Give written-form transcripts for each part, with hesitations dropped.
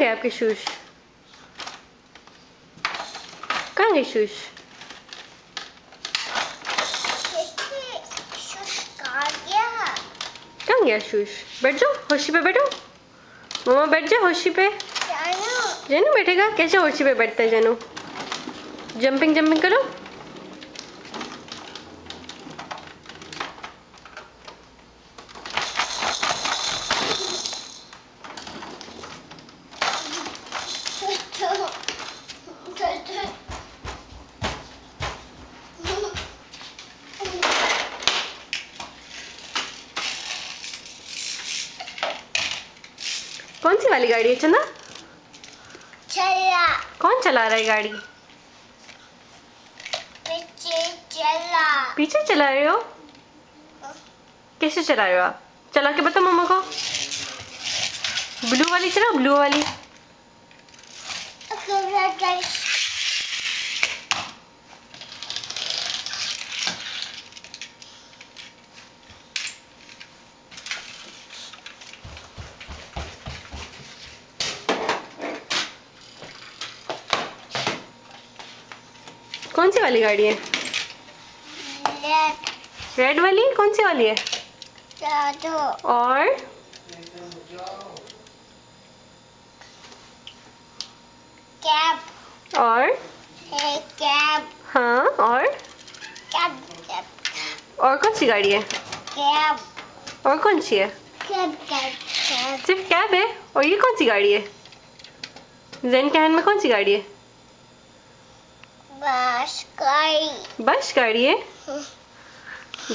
गए आपके शूज? कहाँ गए शूज? कहाँ गया शूज? बैठ जाओ, होशी पे बैठो। मम्मा बैठ जाओ होशी पे। जानू बैठेगा? कैसे होशी पे बैठता है जानू? जंपिंग जंपिंग करो। कौन सी वाली गाड़ी है चंदा? चला। कौन चला रहा है गाड़ी? पीछे चला रहे हो? कैसे चला रहे हो आप? चला के बताओ मम्मा को। ब्लू वाली चलाओ, ब्लू वाली। कौन सी वाली गाड़ी है? रेड वाली? कौन सी वाली है? और कैब। और कैब। हाँ, और और कौन सी गाड़ी है? कैब। और कौन सी है? कैब। सिर्फ कैब है? और ये कौन सी गाड़ी है? ज़ेन कैन में कौन सी गाड़ी है? बस गाड़ी। बस गाड़ी है?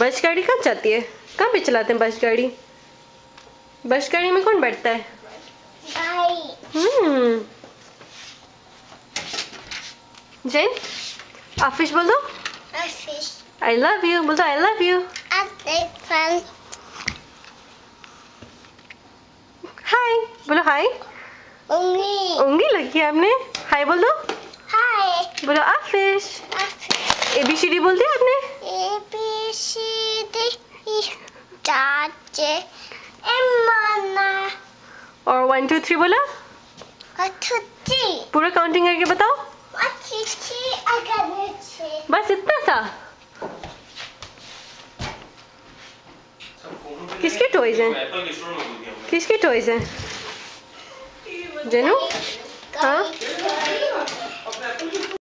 बस गाड़ी कहाँ जाती है? कहाँ पे चलाते हैं बस गाड़ी? बस गाड़ी में कौन बैठता है? जैन, आफिश बोल दो। आई लव यू बोल दो। I love you. हाय बोलो। हाय। उंगली लगी है आपने। हाय बोल दो। हाय बोलो आफिश। ABCD बोल दिया आपने? ABCD चाचे एमाना। और 1 2 3 बोला? पूरा काउंटिंग करके बताओ। बस इतना सा? किसके टॉयज हैं? किसके टॉयज हैं? जनू? हाँ